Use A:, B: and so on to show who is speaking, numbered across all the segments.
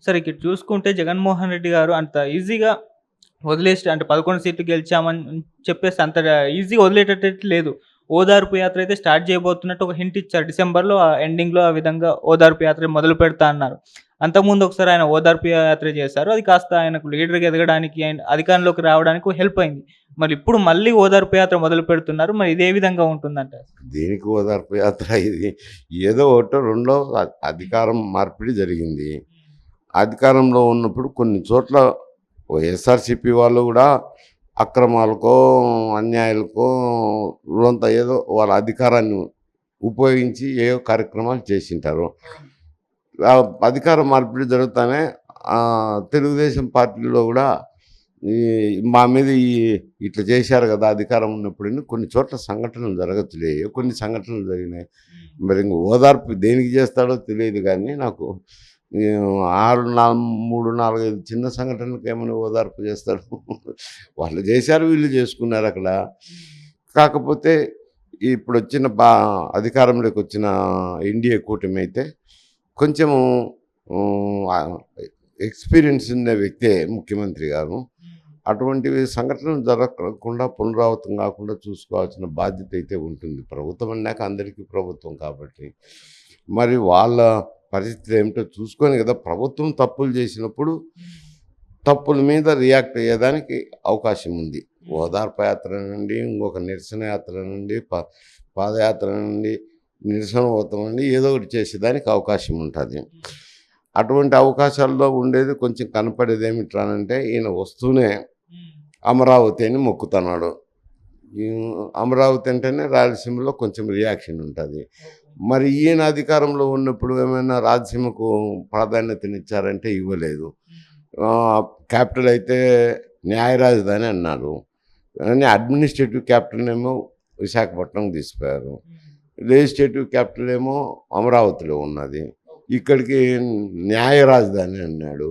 A: సరే ఇక్కడ చూసుకుంటే జగన్మోహన్ రెడ్డి గారు అంత ఈజీగా వదిలేసి అంటే 11 సీట్లు గెలిచామని చెప్పేసి అంత ఈజీగా వదిలేటట్టు లేదు. ఓదార్పు యాత్ర అయితే స్టార్ట్ చేయబోతున్నట్టు ఒక హింట్ ఇచ్చారు. డిసెంబర్‌లో ఎండింగ్‌లో ఆ విధంగా ఓదార్పు యాత్ర మొదలు పెడతా అన్నారు. అంతకుముందు ఒకసారి ఆయన ఓదార్పు యాత్ర చేశారు. అది కాస్త ఆయనకు లీడర్‌గా ఎదగడానికి అండ్ అధికారంలోకి రావడానికి హెల్ప్ అయింది. మరి ఇప్పుడు మళ్ళీ ఓదార్పు యాత్ర మొదలు పెడుతున్నారు. మరి ఇది ఏ విధంగా ఉంటుందంటారు?
B: దేనికి ఓదార్పు యాత్ర ఇది? ఏదో ఒకటో రెండో అధికారం మార్పిడి జరిగింది. అధికారంలో ఉన్నప్పుడు కొన్ని చోట్ల వైఎస్ఆర్‌సీపీ వాళ్ళు గూడా అక్రమాలకో, అన్యాయాలకో రోజంతా ఏదో వాళ్ళ అధికారాన్ని ఉపయోగించి ఏవో కార్యక్రమాలు చేసింటారు. అధికార మార్పిడి జరుగుతానే తెలుగుదేశం పార్టీలో గూడా ఈ మా మీద ఇట్లా చేశారు గదా! అధికారం ఉన్నప్పుడని కొన్ని చోట్ల సంఘటనలు జరగచ్చులే. కొన్ని సంఘటనలు జరిగినాయి. మరి ఇంక ఓదార్పు దేనికి చేస్తాడో తెలియదు గానీ నాకు 3, 4, 5 చిన్న సంఘటనలకు ఏమైనా ఓదార్పు చేస్తాడు. వాళ్ళు చేశారు, వీళ్ళు చేసుకున్నారు అక్కడ. కాకపోతే ఇప్పుడొచ్చిన అధికారంలోకి వచ్చిన ఎన్‌డీఏ కూటమి అయితే కొంచెము ఎక్స్‌పీరియన్స్ ఉన్న వ్యక్తే ముఖ్యమంత్రి గారు. అటువంటివి సంఘటనలు జరగకుండా పునరావృతం కాకుండా చూసుకోవాల్సిన బాధ్యత అయితే ఉంటుంది. ప్రభుత్వం అన్నాక అందరికీ ప్రభుత్వం కాబట్టి. మరి వాళ్ళ పరిస్థితి ఏమిటో చూసుకొని కదా ప్రభుత్వం తప్పులు చేసినప్పుడు తప్పుల మీద రియాక్ట్ అయ్యేదానికి అవకాశం ఉంది. ఓదార్పు యాత్ర నుండి, ఇంకొక నిరసన యాత్ర నుండి, పాదయాత్ర నుండి, నిరసన పోతం నుండి ఏదో ఒకటి చేసేదానికి అవకాశం ఉంటుంది. అటువంటి అవకాశాల్లో ఉండేది కొంచెం కనపడేది ఏమిట్రానంటే ఈయన వస్తూనే అమరావతి అని మొక్కుతున్నాడు. అమరావతి అంటేనే రాయలసీమలో కొంచెం రియాక్షన్ ఉంటుంది. మరి ఈయన అధికారంలో ఉన్నప్పుడు ఏమైనా రాయలసీమకు ప్రాధాన్యతనిచ్చారంటే ఇవ్వలేదు. క్యాపిటల్ అయితే న్యాయ రాజధాని అన్నారు. కానీ అడ్మినిస్ట్రేటివ్ క్యాపిటల్ ఏమో విశాఖపట్నం తీసుకుపోయారు. లెజిస్లేటివ్ క్యాపిటల్ ఏమో అమరావతిలో ఉన్నది. ఇక్కడికి న్యాయ రాజధాని అన్నాడు.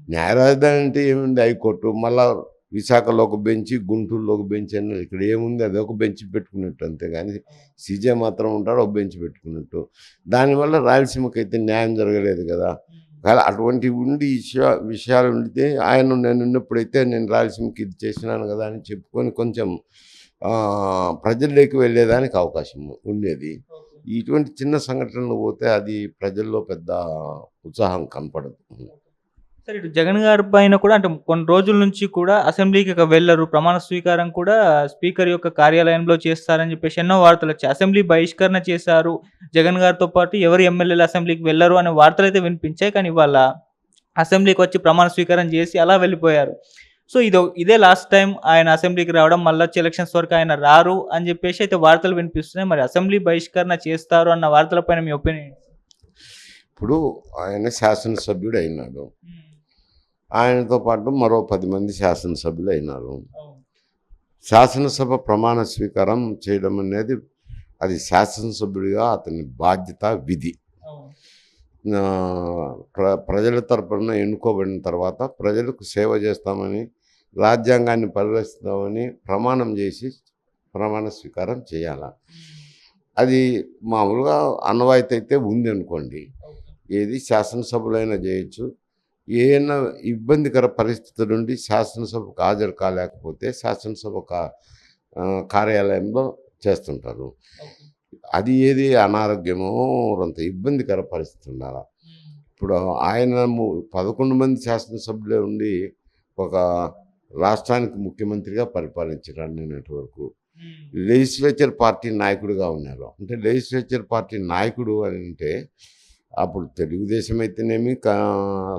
B: న్యాయ రాజధాని అంటే ఏముంది? హైకోర్టు. మళ్ళా విశాఖలో ఒక బెంచి, గుంటూరులో ఒక బెంచ్ అన్నారు. ఇక్కడ ఏముంది? అది ఒక బెంచ్ పెట్టుకున్నట్టు అంతేగాని సీజే మాత్రం ఉంటాడు, ఒక బెంచ్ పెట్టుకున్నట్టు. దానివల్ల రాయలసీమకి అయితే న్యాయం జరగలేదు కదా. అటువంటి ఉండి విషయాలు ఉండితే ఆయన నేను ఉన్నప్పుడైతే నేను రాయలసీమకి ఇది చేసినాను కదా అని చెప్పుకొని కొంచెం ప్రజల్లోకి వెళ్ళేదానికి అవకాశం ఉండేది. ఇటువంటి చిన్న సంఘటనలు పోతే అది ప్రజల్లో పెద్ద ఉత్సాహం కనపడదు.
A: సరే ఇటు జగన్ గారి పైన కూడా అంటే కొన్ని రోజుల నుంచి కూడా అసెంబ్లీకి వెళ్లరు. ప్రమాణ స్వీకారం కూడా స్పీకర్ యొక్క కార్యాలయంలో చేస్తారని చెప్పేసి ఎన్నో వార్తలొచ్చాయి. అసెంబ్లీ బహిష్కరణ చేశారు. జగన్ గారితో పాటు ఎవరు ఎమ్మెల్యేలు అసెంబ్లీకి వెళ్లరు అనే వార్తలైతే వినిపించాయి. కానీ ఇవాళ అసెంబ్లీకి వచ్చి ప్రమాణ స్వీకారం చేసి అలా వెళ్ళిపోయారు. సో ఇదే లాస్ట్ టైమ్ ఆయన అసెంబ్లీకి రావడం. మళ్ళొచ్చే ఎలక్షన్స్ వరకు ఆయన రారు అని చెప్పేసి అయితే వార్తలు వినిపిస్తున్నాయి. మరి అసెంబ్లీ బహిష్కరణ చేస్తారు అన్న వార్తల పైన మీ ఒపీనియన్?
B: ఇప్పుడు ఆయన శాసనసభ్యుడు అయినాడు. ఆయనతో పాటు మరో 10 మంది శాసనసభ్యులు అయినారు. శాసనసభ ప్రమాణ స్వీకారం చేయడం అనేది అది శాసనసభ్యుడిగా అతని బాధ్యత, విధి. ప్రజల తరపున ఎన్నుకోబడిన తర్వాత ప్రజలకు సేవ చేస్తామని, రాజ్యాంగాన్ని పరిరక్షిస్తామని ప్రమాణం చేసి ప్రమాణ స్వీకారం చేయాల. అది మామూలుగా ఆనవాయితీ అయితే ఉంది అనుకోండి. ఏది శాసనసభలైనా చేయొచ్చు. ఏమైనా ఇబ్బందికర పరిస్థితుల నుండి శాసనసభకు హాజరు కాలేకపోతే శాసనసభ కార్యాలయంలో చేస్తుంటారు. అది ఏది అనారోగ్యమో అంత ఇబ్బందికర పరిస్థితి ఉండాలి. ఇప్పుడు ఆయన 11 మంది శాసనసభ్యులే ఉండి ఒక రాష్ట్రానికి ముఖ్యమంత్రిగా పరిపాలించారు నిన్నటి వరకు. లెజిస్లేచర్ పార్టీ నాయకుడిగా ఉన్నారు. అంటే లెజిస్లేచర్ పార్టీ నాయకుడు అని అంటే అప్పుడు తెలుగుదేశం అయితేనేమి,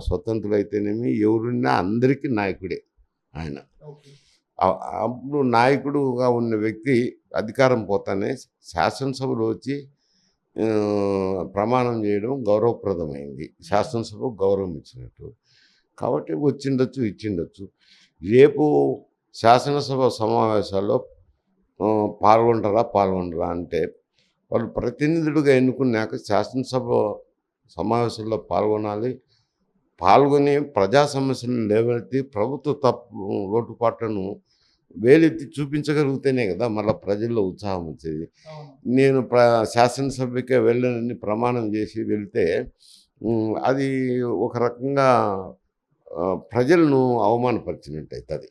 B: స్వతంత్రులు అయితేనేమి ఎవరున్నా అందరికీ నాయకుడే ఆయన. అప్పుడు నాయకుడుగా ఉన్న వ్యక్తి అధికారం పోతానే శాసనసభలో వచ్చి ప్రమాణం చేయడం గౌరవప్రదమైంది. శాసనసభకు గౌరవం ఇచ్చినట్టు. కాబట్టి వచ్చిండొచ్చు, ఇచ్చిండొచ్చు. రేపు శాసనసభ సమావేశాల్లో పాల్గొనరా అంటే వాళ్ళు ప్రతినిధులుగా ఎన్నుకున్నాక శాసనసభ సమావేశంలో పాల్గొని ప్రజా సమస్యలను లేవనెత్తి ప్రభుత్వ లోటుపాట్లను వేలెత్తి చూపించగలిగితేనే కదా మళ్ళీ ప్రజల్లో ఉత్సాహం వచ్చేది.
A: అవును.
B: నేను శాసనసభ్యకే వెళ్ళనని ప్రమాణం చేసి వెళ్తే అది ఒక రకంగా ప్రజలను అవమానపరిచినట్టయితది.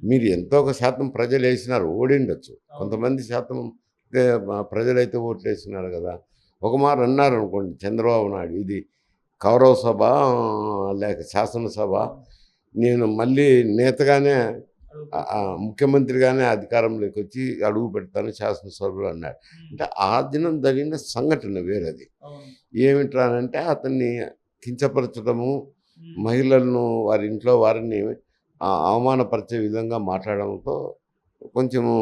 B: మీరు ఎంతో ఒక శాతం ప్రజలేసినారు, ఓడిండొచ్చు. కొంతమంది శాతం ప్రజలైతే ఓట్లేసినారు కదా! ఒక మారు అన్నారనుకోండి చంద్రబాబు నాయుడు, ఇది కౌరవ సభ లేక శాసనసభ, నేను మళ్ళీ నేతగానే ముఖ్యమంత్రిగానే అధికారంలోకి వచ్చి అడుగు పెడతాను శాసనసభలో అన్నాడు. అంటే ఆ దినం జరిగిన సంఘటన వేరేది. ఏమిట్రానంటే అతన్ని కించపరచడము, మహిళలను వారి ఇంట్లో వారిని అవమానపరిచే విధంగా మాట్లాడడంతో కొంచెము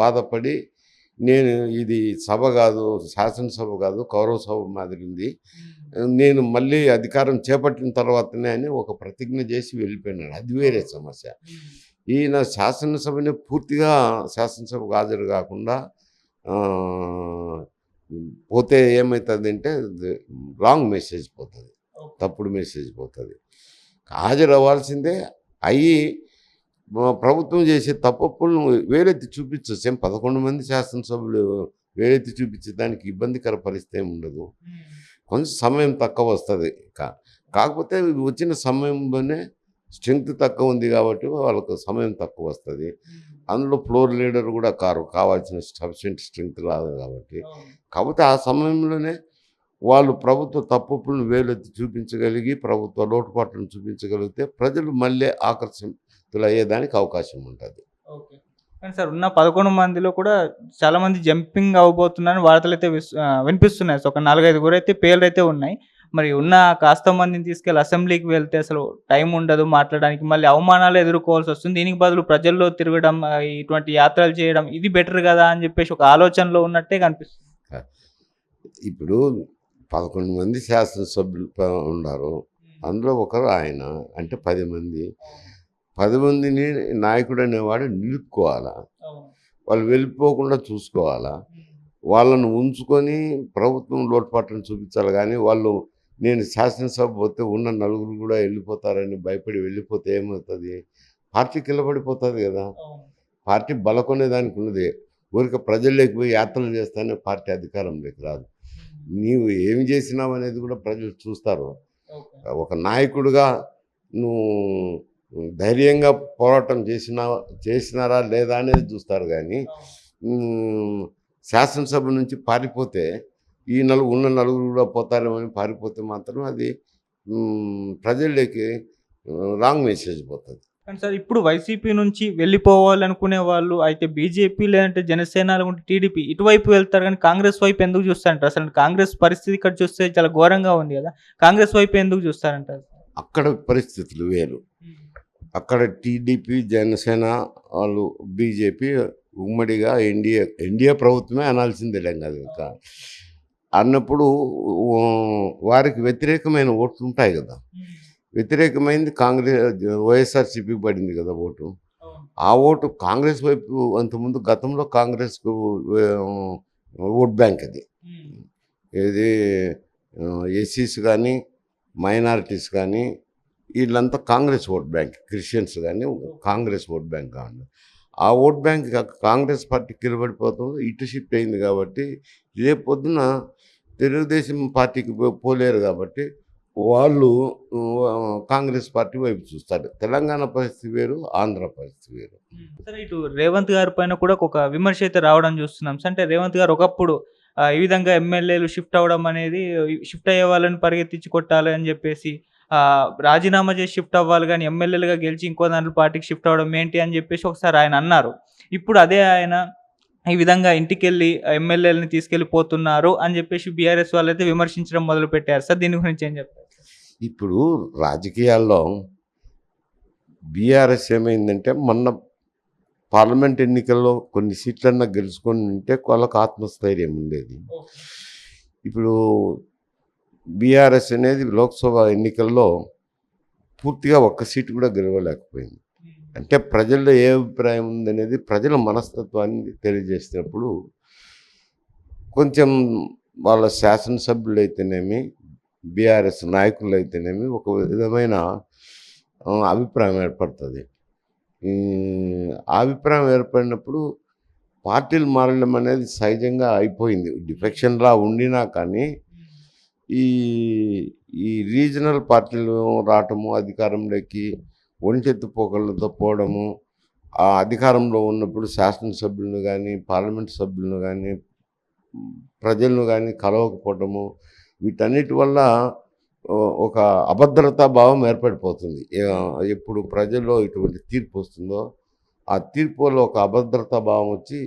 B: బాధపడి, నేను ఇది సభ కాదు, శాసనసభ కాదు, కౌరవ సభ మాదిరి ఉంది, నేను మళ్ళీ అధికారం చేపట్టిన తర్వాతనే అని ఒక ప్రతిజ్ఞ చేసి వెళ్ళిపోయినాడు. అది వేరే సమస్య. ఈయన శాసనసభని పూర్తిగా శాసనసభకు హాజరు కాకుండా పోతే ఏమవుతుందంటే రాంగ్ మెసేజ్ పోతుంది, తప్పుడు మెసేజ్ పోతుంది. హాజరు అవ్వాల్సిందే. అయ్యి ప్రభుత్వం చేసే తప్పులను వేలెత్తి చూపించవచ్చు. 11 మంది శాసనసభ్యులు వేలెత్తి చూపించే దానికి ఇబ్బందికర పరిస్థితి ఏమి ఉండదు. కొంచెం సమయం తక్కువ వస్తుంది. కాకపోతే వచ్చిన సమయంలోనే స్ట్రెంగ్త్ తక్కువ ఉంది కాబట్టి వాళ్ళకు సమయం తక్కువ వస్తుంది. అందులో ఫ్లోర్ లీడర్ కూడా కావాల్సిన సఫిషియెంట్ స్ట్రెంగ్త్ రాదు కాబట్టి. కాకపోతే ఆ సమయంలోనే వాళ్ళు ప్రభుత్వ తప్పులను వేలెత్తి చూపించగలిగి, ప్రభుత్వ లోటుపాట్లను చూపించగలిగితే ప్రజలు మళ్ళీ ఆకర్షితులయ్యేదానికి అవకాశం ఉంటుంది.
A: ఓకే. కానీ సార్ ఉన్న 11 మందిలో కూడా చాలామంది జంపింగ్ అవ్వబోతున్నారని వార్తలైతే వినిపిస్తున్నాయి. సో, ఒక 4, 5 పేర్లైతే ఉన్నాయి. మరి ఉన్న కాస్త మందిని తీసుకెళ్ళి అసెంబ్లీకి వెళ్తే అసలు టైం ఉండదు మాట్లాడడానికి. మళ్ళీ అవమానాలు ఎదుర్కోవాల్సొస్తుంది. దీనికి బదులు ప్రజల్లో తిరగడం, ఇటువంటి యాత్రలు చేయడం ఇది బెటర్ గదా అని చెప్పేసి ఒక ఆలోచనలో ఉన్నట్టే కనిపిస్తుంది.
B: ఇప్పుడు 11 మంది శాసనసభ్యులు ఉన్నారు. అందులో ఒకరు ఆయన. అంటే 10 మంది. 10 మందిని నాయకుడు అనేవాడు నిలుపుకోవాలా, వాళ్ళు వెళ్ళిపోకుండా చూసుకోవాలా, వాళ్ళను ఉంచుకొని ప్రభుత్వం లోటుపాట్లను చూపించాలి. కానీ వాళ్ళు నేను శాసనసభ పోతే ఉన్న నలుగురు కూడా వెళ్ళిపోతారని భయపడి వెళ్ళిపోతే ఏమవుతుంది? పార్టీ కిందపడిపోతుంది కదా. పార్టీ బలకొనేదానికి ఉన్నది. ఊరికే ప్రజల్లోకి పోయి యాత్రలు చేస్తానే పార్టీ అధికారంలోకి రాదు. నీవు ఏమి చేసినావు అనేది కూడా ప్రజలు చూస్తారు. ఒక నాయకుడిగా నువ్వు ధైర్యంగా పోరాటం చేసినారా లేదా అనేది చూస్తారు. కానీ శాసనసభ నుంచి పారిపోతే ఉన్న నలుగురు కూడా పోతారేమని పారిపోతే మాత్రం అది ప్రజల్లోకి రాంగ్ మెసేజ్ పోతుంది.
A: కానీ సార్ ఇప్పుడు వైసీపీ నుంచి వెళ్ళిపోవాలనుకునే వాళ్ళు అయితే బీజేపీ లేదంటే జనసేన లేకుంటే టీడీపీ ఇటువైపు వెళ్తారు. కానీ కాంగ్రెస్ వైపు ఎందుకు చూస్తారంటారు? అసలు కాంగ్రెస్ పరిస్థితి ఇక్కడ చూస్తే చాలా ఘోరంగా ఉంది కదా. కాంగ్రెస్ వైపు ఎందుకు చూస్తారంటారు?
B: అక్కడ పరిస్థితులు వేరు. అక్కడ టీడీపీ, జనసేన వాళ్ళు, బీజేపీ ఉమ్మడిగా ఎన్డీఏ ప్రభుత్వమే అనాల్సిందే కాదు ఇంకా అన్నప్పుడు వారికి వ్యతిరేకమైన ఓట్లు ఉంటాయి కదా. వ్యతిరేకమైంది వైఎస్ఆర్సీపీకి పడింది కదా ఓటు. ఆ ఓటు కాంగ్రెస్ వైపు అంతకుముందు గతంలో కాంగ్రెస్కు ఓట్ బ్యాంక్ అది. ఇది ఎస్సీస్ కానీ మైనారిటీస్ కానీ వీళ్ళంతా కాంగ్రెస్ ఓట్ బ్యాంక్. క్రిస్టియన్స్ కానీ కాంగ్రెస్ ఓట్ బ్యాంక్ కావాలి. ఆ ఓట్ బ్యాంక్ కాంగ్రెస్ పార్టీ కిలబడిపోతుంది, ఇటు షిఫ్ట్ అయింది. కాబట్టి రేపు పొద్దున తెలుగుదేశం పార్టీకి పోలేరు కాబట్టి వాళ్ళు కాంగ్రెస్ పార్టీ వైపు చూస్తారు. తెలంగాణ పరిస్థితి వేరు, ఆంధ్ర పరిస్థితి వేరు.
A: సరే, ఇటు రేవంత్ గారి పైన కూడా ఒక విమర్శ అయితే రావడం చూస్తున్నాం. అంటే రేవంత్ గారు ఒకప్పుడు ఈ విధంగా ఎమ్మెల్యేలు షిఫ్ట్ అవ్వడం అనేది, షిఫ్ట్ అయ్యే వాళ్ళని పరిగెత్తించి కొట్టాలి అని చెప్పేసి రాజీనామా చేసి షిఫ్ట్ అవ్వాలి, కానీ ఎమ్మెల్యేలుగా గెలిచి ఇంకో దాంట్లో పార్టీకి షిఫ్ట్ అవ్వడం ఏంటి అని చెప్పేసి ఒకసారి ఆయన అన్నారు. ఇప్పుడు అదే ఆయన ఈ విధంగా ఇంటికెళ్ళి ఎమ్మెల్యేలని తీసుకెళ్ళిపోతున్నారు అని చెప్పేసి బీఆర్ఎస్ వాళ్ళైతే విమర్శించడం మొదలుపెట్టారు. సార్, దీని గురించి ఏం చెప్తారు?
B: ఇప్పుడు రాజకీయాల్లో బీఆర్ఎస్ ఏమైందంటే మొన్న పార్లమెంట్ ఎన్నికల్లో కొన్ని సీట్లన్నా గెలుచుకొని ఉంటే వాళ్ళకు ఆత్మస్థైర్యం ఉండేది. ఇప్పుడు బీఆర్ఎస్ అనేది లోక్సభ ఎన్నికల్లో పూర్తిగా ఒక్క సీటు కూడా గెలవలేకపోయింది. అంటే ప్రజల్లో ఏ అభిప్రాయం ఉందనేది ప్రజల మనస్తత్వాన్ని తెలియజేసినప్పుడు కొంచెం వాళ్ళ శాసనసభ్యులు అయితేనేమి, బీఆర్ఎస్ నాయకులు అయితేనేమి ఒక విధమైన అభిప్రాయం ఏర్పడుతుంది. ఈ అభిప్రాయం ఏర్పడినప్పుడు పార్టీలు మారడం అనేది సహజంగా అయిపోయింది. డిఫెక్షన్‌లా ఉండినా కానీ ఈ ఈ రీజనల్ పార్టీలు రావటము, అధికారంలోకి ఒంటెత్తు పోకడలతో పోవడము, ఆ అధికారంలో ఉన్నప్పుడు శాసనసభ్యులను గానీ, పార్లమెంట్ సభ్యులను గానీ, ప్రజలను గానీ కలవకపోవటము, వీటన్నిటి వల్ల ఒక అభద్రతా భావం ఏర్పడిపోతుంది. ఎప్పుడు ప్రజల్లో ఇటువంటి తీర్పు వస్తుందో, ఆ తీర్పు వల్ల ఒక అభద్రతా భావం వచ్చి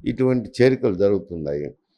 B: ఇటువంటి చేరికలు జరుగుతున్నాయి.